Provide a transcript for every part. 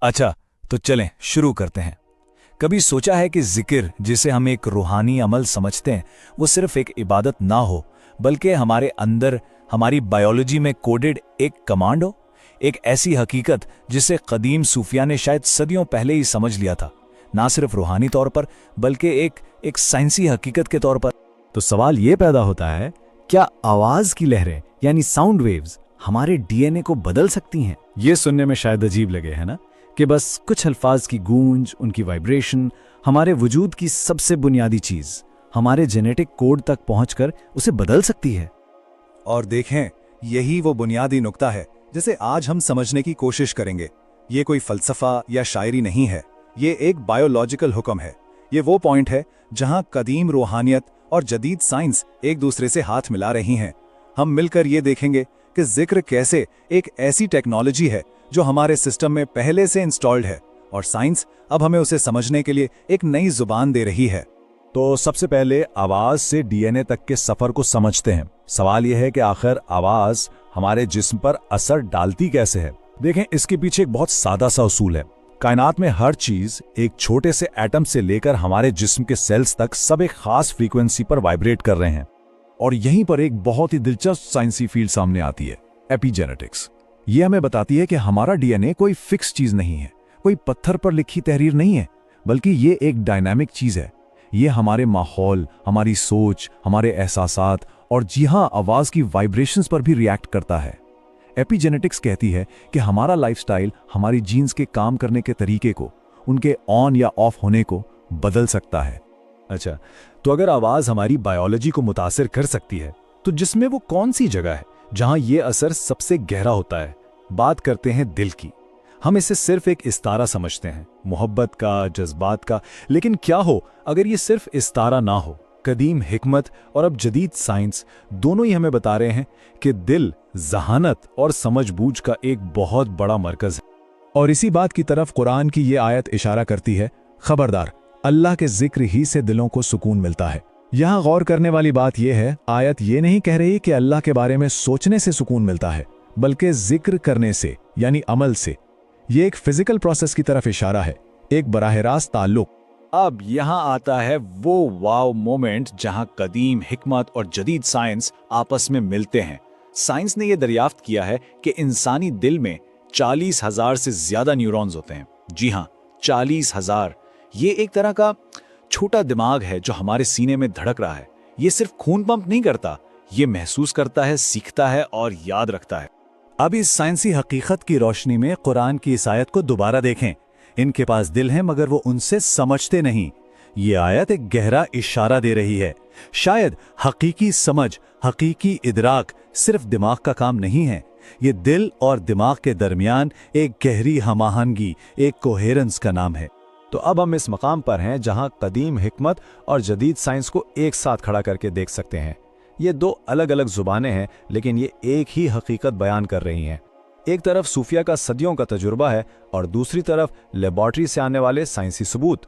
अच्छा, तो चलें शुरू करते हैं। कभी सोचा है कि जिक्र, जिसे हम एक रूहानी अमल समझते हैं, वो सिर्फ एक इबादत ना हो, बल्कि हमारे अंदर, हमारी बायोलॉजी में कोडेड एक कमांड हो, एक ऐसी हकीकत जिसे कदीम सूफिया ने शायद सदियों पहले ही समझ लिया था, ना सिर्फ रूहानी तौर पर बल्कि एक साइंसी हकीकत के तौर पर। तो सवाल ये पैदा होता है, क्या आवाज की लहरें यानी साउंड वेव्स हमारे डीएनए को बदल सकती हैं? ये सुनने में शायद अजीब लगे, है ना, कि बस कुछ अल्फाज की गूंज, उनकी वाइब्रेशन हमारे वजूद की सबसे बुनियादी चीज, हमारे जेनेटिक कोड तक पहुंचकर उसे बदल सकती है। और देखें, यही वो बुनियादी नुक्ता है जिसे आज हम समझने की कोशिश करेंगे। ये कोई फलसफा या शायरी नहीं है, ये एक बायोलॉजिकल हुक्म है। ये वो पॉइंट है जहां कदीम रूहानियत और जदीद साइंस एक दूसरे से हाथ मिला रही हैं। हम मिलकर ये देखेंगे कि जिक्र कैसे एक ऐसी टेक्नोलॉजी है जो हमारे सिस्टम में पहले से इंस्टॉल्ड है, और साइंस अब हमें उसे समझने के लिए एक नई जुबान दे रही है। तो सबसे पहले आवाज से डीएनए तक के सफर को समझते हैं। सवाल यह है कि आखिर आवाज हमारे जिस्म पर असर डालती कैसे है। देखें, इसके पीछे एक बहुत सादा सा उसूल है। कायनात में हर चीज, एक छोटे से एटम से लेकर हमारे जिस्म के सेल्स तक, सब एक खास फ्रीक्वेंसी पर वाइब्रेट कर रहे हैं। और यहीं पर एक बहुत ही दिलचस्प साइंसी फील्ड सामने आती है, एपिजेनेटिक्स। ये हमें बताती है कि हमारा डीएनए कोई फिक्स चीज नहीं है, कोई पत्थर पर लिखी तहरीर नहीं है, बल्कि ये एक डायनामिक चीज है। ये हमारे माहौल, हमारी सोच, हमारे एहसासात और जी हां, आवाज की वाइब्रेशंस पर भी रिएक्ट करता है। एपिजेनेटिक्स कहती है कि हमारा लाइफस्टाइल हमारी जीन्स के काम करने के तरीके को, उनके ऑन या ऑफ होने को बदल सकता है। अच्छा, तो अगर आवाज हमारी बायोलॉजी को मुतासिर कर सकती है, तो जिसमें वो कौन सी जगह है जहां ये असर सबसे गहरा होता है? बात करते हैं दिल की। हम इसे सिर्फ एक इस्तारा समझते हैं, मोहब्बत का, जज्बात का। लेकिन क्या हो अगर ये सिर्फ इस्तारा ना हो? कदीम हिकमत और अब जदीद साइंस दोनों ही हमें बता रहे हैं कि दिल जहानत और समझबूझ का एक बहुत बड़ा मरकज है। और इसी बात की तरफ कुरान की ये आयत इशारा करती है, खबरदार, अल्लाह के जिक्र ही से दिलों को सुकून मिलता है। यहां गौर करने वाली बात यह है, आयत ये नहीं कह रही कि अल्लाह के बारे में सोचने से सुकून मिलता है, बल्कि जिक्र करने से यानी अमल से। ये एक फिजिकल प्रोसेस की तरफ इशारा है, एक बराह रास्त ताल्लुक। अब यहां आता है वो वाव मोमेंट जहां कदीम हिकमत और जदीद साइंस आपस में मिलते हैं। साइंस ने यह दरियाफ्त किया है कि इंसानी दिल में 40,000 से ज्यादा न्यूरॉन्स होते हैं। जी हां, 40,000। ये एक तरह का छोटा दिमाग है जो हमारे सीने में धड़क रहा है। ये सिर्फ खून पंप नहीं करता, ये महसूस करता है, सीखता है और याद रखता है। अब इस साइंसी हकीकत की रोशनी में कुरान की इस आयत को दोबारा देखें। इनके पास दिल है मगर वो उनसे समझते नहीं। ये आयत एक गहरा इशारा दे रही है, शायद हकीकी समझ, हकीकी इदराक सिर्फ दिमाग का काम नहीं है। ये दिल और दिमाग के दरमियान एक गहरी हमाहंगी, एक कोहेरेंस का नाम है। तो अब हम इस मकाम पर हैं जहां कदीम हिकमत और जदीद साइंस को एक साथ खड़ा करके देख सकते हैं। ये दो अलग अलग जुबानें हैं, लेकिन ये एक ही हकीकत बयान कर रही हैं। एक तरफ सूफिया का सदियों का तजुर्बा है और दूसरी तरफ लेबॉर्ट्री से आने वाले साइंसी सबूत।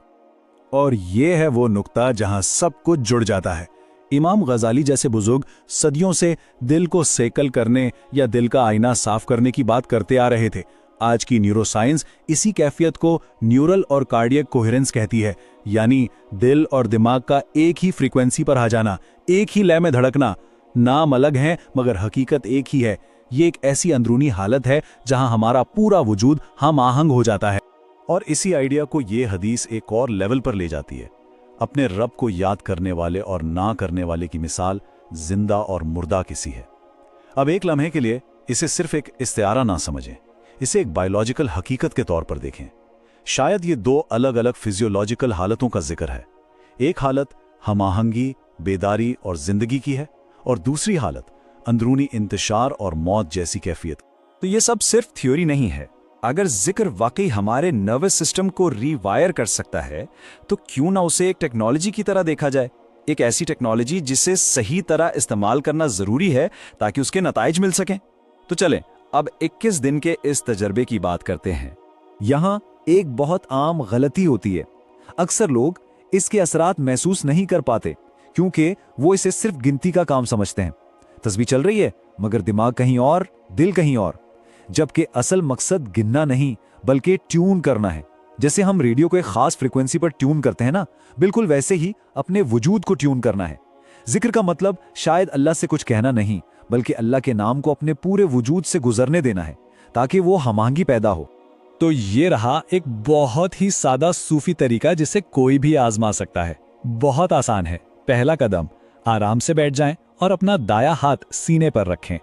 और ये है वो नुक्ता जहां सब कुछ जुड़ जाता है। इमाम गजाली जैसे बुजुर्ग सदियों से दिल को सेकल करने या दिल का आईना साफ करने की बात करते आ रहे थे। आज की न्यूरोसाइंस इसी कैफियत को न्यूरल और कार्डियक कोहेरेंस कहती है, यानी दिल और दिमाग का एक ही फ्रीक्वेंसी पर आ जाना, एक ही लय में धड़कना। नाम अलग है मगर हकीकत एक ही है। ये एक ऐसी अंदरूनी हालत है जहां हमारा पूरा वजूद हम आहंग हो जाता है। और इसी आइडिया को ये हदीस एक और लेवल पर ले जाती है। अपने रब को याद करने वाले और ना करने वाले की मिसाल जिंदा और मुर्दा किसी है। अब एक लम्हे के लिए इसे सिर्फ एक इस्तिआरा ना समझें, इसे एक बायोलॉजिकल हकीकत के तौर पर देखें। शायद ये दो अलग अलग फिजियोलॉजिकल हालतों का जिक्र है। एक हालत हमाहंगी, बेदारी और जिंदगी की है, और दूसरी हालत अंदरूनी इंतशार और मौत जैसी कैफियत। तो ये सब सिर्फ थ्योरी नहीं है। अगर जिक्र वाकई हमारे नर्वस सिस्टम को रीवायर कर सकता है, तो क्यों ना उसे एक टेक्नोलॉजी की तरह देखा जाए। एक ऐसी टेक्नोलॉजी जिसे सही तरह इस्तेमाल करना जरूरी है ताकि उसके नताइज मिल सकें। तो चलें अब 21 दिन के इस तजर्बे की बात करते हैं। यहां एक बहुत आम गलती होती है। अक्सर लोग इसके असरात महसूस नहीं कर पाते क्योंकि वो इसे सिर्फ गिनती का काम समझते हैं। तस्बीह चल रही है मगर दिमाग कहीं और, दिल कहीं और। जबकि असल मकसद गिनना नहीं बल्कि ट्यून करना है। जैसे हम रेडियो को एक खास फ्रीक्वेंसी पर ट्यून करते हैं ना, बिल्कुल वैसे ही अपने वजूद को ट्यून करना है। जिक्र का मतलब शायद अल्लाह से कुछ कहना नहीं, बल्कि अल्लाह के नाम को अपने पूरे वजूद से गुजरने देना है, ताकि वो हमांगी पैदा हो। तो ये रहा एक बहुत ही सादा सूफी तरीका जिसे कोई भी आजमा सकता है। बहुत आसान है। पहला कदम, आराम से बैठ जाएं और अपना दाया हाथ सीने पर रखें।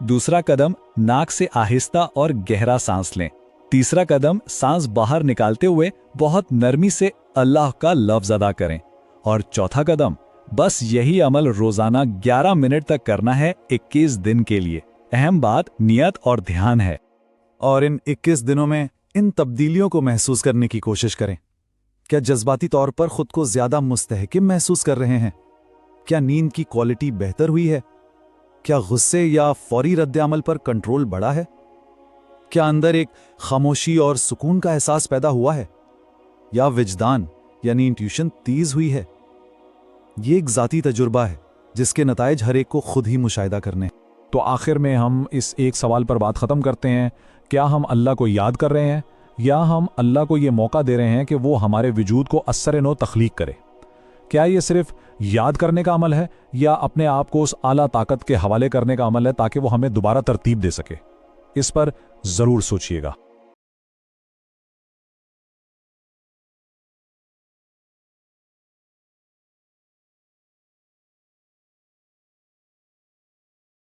दूसरा कदम, नाक से आहिस्ता और गहरा सांस लें। तीसरा कदम, सांस बाहर निकालते हुए बहुत नरमी से अल्लाह का लफ्ज अदा करें। और चौथा कदम, बस यही अमल रोजाना 11 मिनट तक करना है 21 दिन के लिए। अहम बात नियत और ध्यान है। और इन 21 दिनों में इन तब्दीलियों को महसूस करने की कोशिश करें। क्या जज्बाती तौर पर खुद को ज्यादा मुस्तहकिम महसूस कर रहे हैं? क्या नींद की क्वालिटी बेहतर हुई है? क्या गुस्से या फौरी रद्द-ए-अमल पर कंट्रोल बढ़ा है? क्या अंदर एक खामोशी और सुकून का एहसास पैदा हुआ है? या विजदान यानी इंट्यूशन तेज हुई है? ये एक जाती तजुर्बा है जिसके नताइज हर एक को खुद ही मुशाहिदा करने। तो आखिर में हम इस एक सवाल पर बात ख़त्म करते हैं, क्या हम अल्लाह को याद कर रहे हैं या हम अल्लाह को ये मौका दे रहे हैं कि वो हमारे वजूद को असर नो तख्लीक करे? क्या ये सिर्फ याद करने का अमल है या अपने आप को उस आला ताकत के हवाले करने का अमल है ताकि वो हमें दोबारा तरतीब दे सके? इस पर ज़रूर सोचिएगा।